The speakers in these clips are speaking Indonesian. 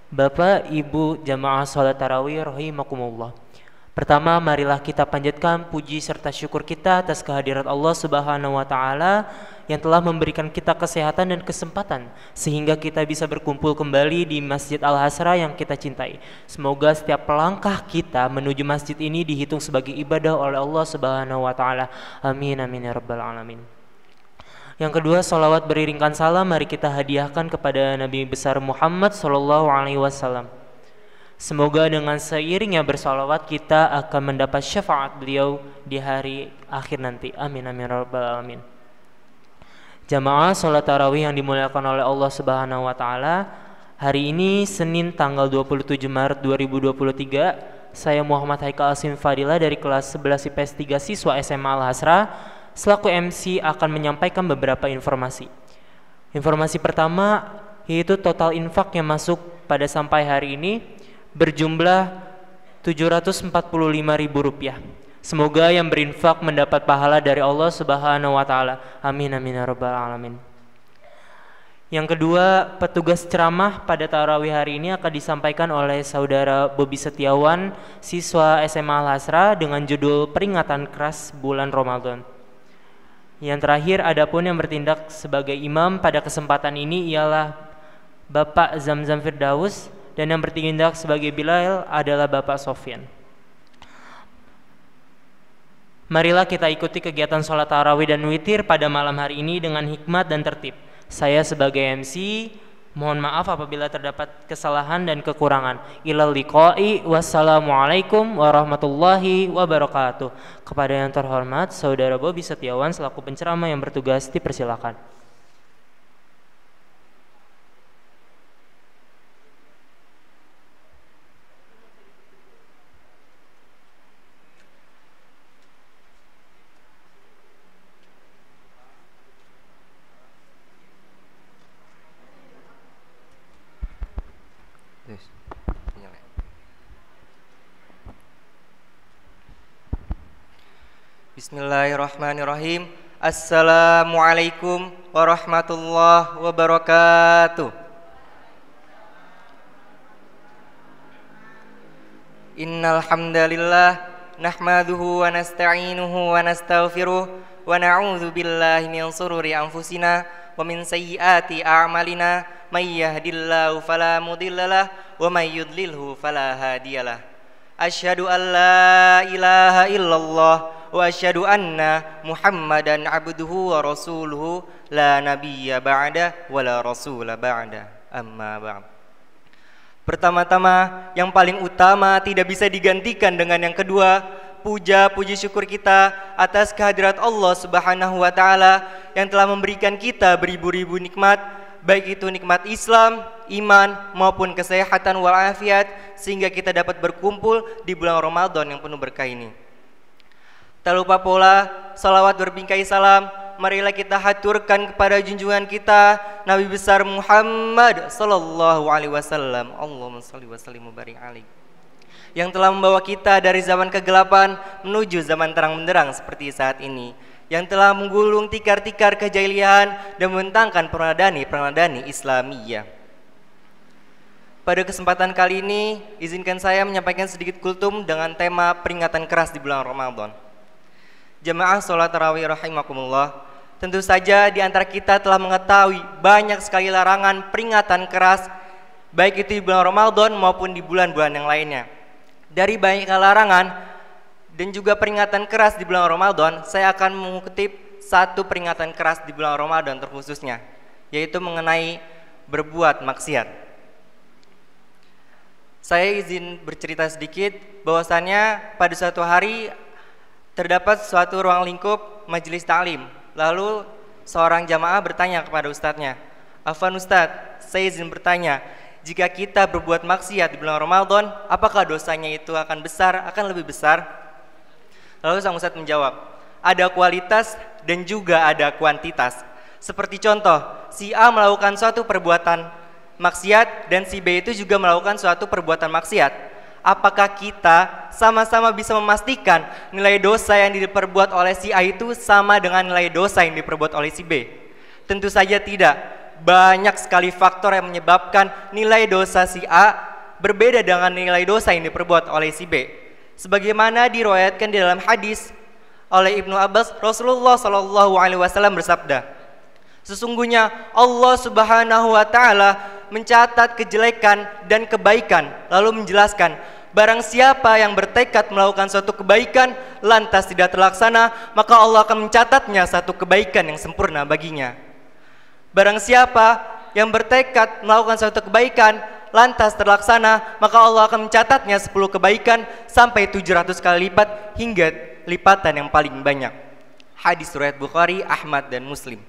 Bapak, Ibu, jamaah sholat tarawih rahimakumullah. Pertama, marilah kita panjatkan puji serta syukur kita atas kehadirat Allah Subhanahu wa taala yang telah memberikan kita kesehatan dan kesempatan sehingga kita bisa berkumpul kembali di Masjid Al-Hasra yang kita cintai. Semoga setiap langkah kita menuju masjid ini dihitung sebagai ibadah oleh Allah Subhanahu wa taala. Amin amin ya rabbal alamin. Yang kedua, salawat beriringkan salam mari kita hadiahkan kepada Nabi besar Muhammad sallallahu alaihi wasallam. Semoga dengan seiringnya bersalawat kita akan mendapat syafaat beliau di hari akhir nanti. Amin amin ya rabbal alamin. Jamaah salat tarawih yang dimuliakan oleh Allah Subhanahu wa taala, hari ini Senin tanggal 27 Maret 2023, saya Muhammad Haikal Asim Fadila dari kelas 11 IPS 3 siswa SMA Al-Hasra selaku MC akan menyampaikan beberapa informasi. Informasi pertama yaitu total infak yang masuk pada sampai hari ini berjumlah Rp745.000. Semoga yang berinfak mendapat pahala dari Allah Subhanahu wa taala. Amin amin ya rabbal alamin. Yang kedua, petugas ceramah pada tarawih hari ini akan disampaikan oleh saudara Bobi Setiawan, siswa SMA Al-Hasra dengan judul Peringatan Keras Bulan Ramadan. Yang terakhir, adapun yang bertindak sebagai imam pada kesempatan ini ialah Bapak Zamzam Firdaus dan yang bertindak sebagai Bilal adalah Bapak Sofyan. Marilah kita ikuti kegiatan sholat tarawih dan witir pada malam hari ini dengan hikmat dan tertib. Saya sebagai MC mohon maaf apabila terdapat kesalahan dan kekurangan. Ilal liqa'i, wassalamualaikum warahmatullahi wabarakatuh. Kepada yang terhormat Saudara Bobi Setiawan selaku penceramah yang bertugas dipersilakan. Bismillahirrahmanirrahim. Assalamualaikum warahmatullahi wabarakatuh. Innal hamdalillah nahmaduhu wa nasta'inuhu wa nastaghfiruh wa na'udzu billahi min shururi anfusina wa min sayyiati a'malina may yahdihillahu fala mudhillalah wa may yudlilhu fala hadiyalah. Asyhadu an la ilaha illallah wa asyhadu anna Muhammadan abduhu wa rasuluhu la nabiyya ba'da wa la rasula ba'da. Amma ba'd. Pertama-tama, yang paling utama tidak bisa digantikan dengan yang kedua, puji syukur kita atas kehadirat Allah Subhanahu wa taala yang telah memberikan kita beribu-ribu nikmat, baik itu nikmat Islam, iman maupun kesehatan walafiat, sehingga kita dapat berkumpul di bulan Ramadan yang penuh berkah ini. Tak lupa pula salawat berbingkai salam marilah kita haturkan kepada junjungan kita Nabi besar Muhammad sallallahu alaihi wasallam. Allahumma shalli wa sallim wa barik alaihi, yang telah membawa kita dari zaman kegelapan menuju zaman terang benderang seperti saat ini, yang telah menggulung tikar-tikar kejahilian dan membentangkan peradani Islamiyah. Pada kesempatan kali ini, izinkan saya menyampaikan sedikit kultum dengan tema peringatan keras di bulan Ramadan. Jamaah sholat tarawih rahimakumullah, tentu saja di antara kita telah mengetahui banyak sekali larangan peringatan keras, baik itu di bulan Ramadan maupun di bulan-bulan yang lainnya. Dari banyak larangan dan juga peringatan keras di bulan Ramadan, saya akan mengutip satu peringatan keras di bulan Ramadan terkhususnya, yaitu mengenai berbuat maksiat. Saya izin bercerita sedikit bahwasannya pada suatu hari terdapat suatu ruang lingkup majelis ta'lim. Lalu seorang jamaah bertanya kepada ustadznya, "Afwan Ustadz, saya izin bertanya, jika kita berbuat maksiat di bulan Ramadan, apakah dosanya itu akan lebih besar?" Lalu sang ustadz menjawab, "Ada kualitas dan juga ada kuantitas. Seperti contoh, si A melakukan suatu perbuatan maksiat dan si B itu juga melakukan suatu perbuatan maksiat. Apakah kita sama-sama bisa memastikan nilai dosa yang diperbuat oleh si A itu sama dengan nilai dosa yang diperbuat oleh si B? Tentu saja tidak. banyak sekali faktor yang menyebabkan nilai dosa si A berbeda dengan nilai dosa yang diperbuat oleh si B. Sebagaimana diriwayatkan di dalam hadis oleh Ibnu Abbas, Rasulullah Shallallahu Alaihi Wasallam bersabda, sesungguhnya Allah Subhanahu Wa Taala mencatat kejelekan dan kebaikan, lalu menjelaskan, barang siapa yang bertekad melakukan suatu kebaikan lantas tidak terlaksana, maka Allah akan mencatatnya satu kebaikan yang sempurna baginya. Barang siapa yang bertekad melakukan suatu kebaikan lantas terlaksana, maka Allah akan mencatatnya 10 kebaikan sampai 700 kali lipat hingga lipatan yang paling banyak. Hadis riwayat Bukhari, Ahmad dan Muslim.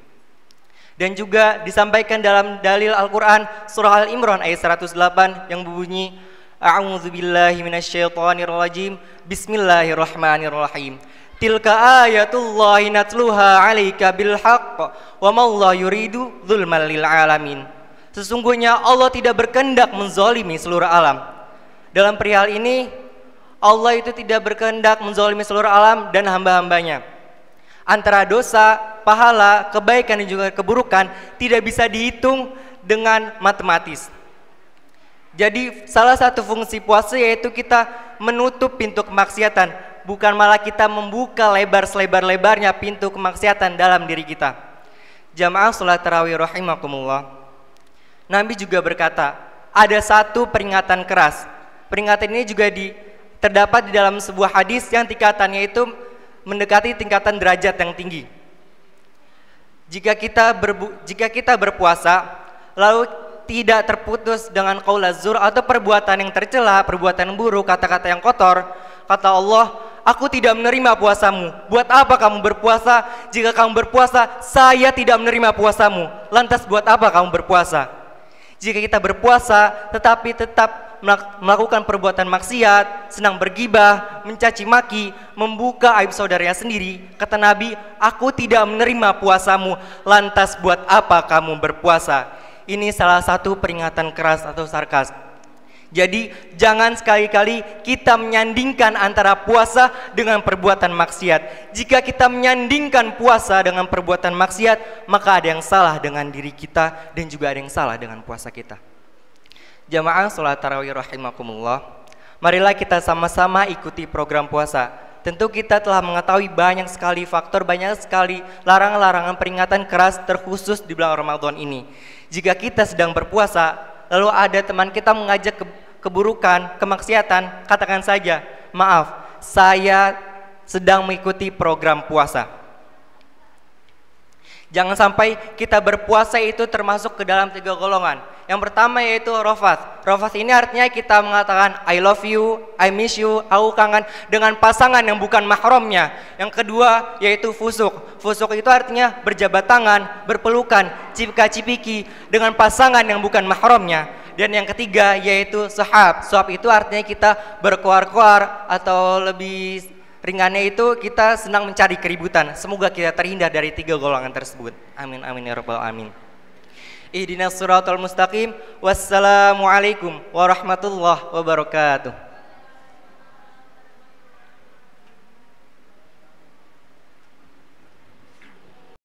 Dan juga disampaikan dalam dalil Al-Quran surah Al-Imran ayat 108 yang berbunyi, A'udzubillahi minasyaitonirrajim, Bismillahirrahmanirrahim. Tilka ayatullahi natluha 'alaika bil haqq wa mallahu yuridu dzulmal lil alamin. Sesungguhnya Allah tidak berkehendak menzalimi seluruh alam. Dalam perihal ini Allah itu tidak berkehendak menzalimi seluruh alam dan hamba-hambanya. Antara dosa, pahala, kebaikan dan juga keburukan tidak bisa dihitung dengan matematis. Jadi salah satu fungsi puasa yaitu kita menutup pintu kemaksiatan, bukan malah kita membuka lebar-selebar-lebarnya pintu kemaksiatan dalam diri kita. Jamaah sholat tarawih rahimakumullah, Nabi juga berkata, ada satu peringatan keras. Peringatan ini juga terdapat di dalam sebuah hadis yang tingkatannya itu mendekati tingkatan derajat yang tinggi. Jika kita berpuasa lalu tidak terputus dengan qaul az-zur atau perbuatan yang tercela, perbuatan buruk, kata-kata yang kotor, kata Allah, aku tidak menerima puasamu. Buat apa kamu berpuasa? Jika kamu berpuasa, saya tidak menerima puasamu. Lantas buat apa kamu berpuasa? Jika kita berpuasa tetapi tetap melakukan perbuatan maksiat, senang bergibah, mencaci maki, membuka aib saudaranya sendiri, kata Nabi, aku tidak menerima puasamu. Lantas buat apa kamu berpuasa? Ini salah satu peringatan keras atau sarkas. Jadi jangan sekali-kali kita menyandingkan antara puasa dengan perbuatan maksiat. Jika kita menyandingkan puasa dengan perbuatan maksiat, maka ada yang salah dengan diri kita dan juga ada yang salah dengan puasa kita. Jamaah sholat tarawih rahimakumullah, marilah kita sama-sama ikuti program puasa. Tentu kita telah mengetahui banyak sekali faktor, banyak sekali larangan-larangan peringatan keras terkhusus di bulan Ramadan ini. Jika kita sedang berpuasa lalu ada teman kita mengajak keburukan, kemaksiatan, katakan saja, maaf, saya sedang mengikuti program puasa. Jangan sampai kita berpuasa itu termasuk ke dalam 3 golongan. Yang pertama yaitu rafats. Rafats ini artinya kita mengatakan I love you, I miss you, aku kangen dengan pasangan yang bukan mahramnya. Yang kedua yaitu fusuk. Fusuk itu artinya berjabat tangan, berpelukan, cipika-cipiki dengan pasangan yang bukan mahramnya. Dan yang ketiga yaitu sahab. Sahab itu artinya kita berkoar-koar atau lebih ringannya itu kita senang mencari keributan. Semoga kita terhindar dari 3 golongan tersebut. Amin amin ya rabbal alamin. Ihdinas siratal mustaqim. Wassalamualaikum warahmatullahi wabarakatuh.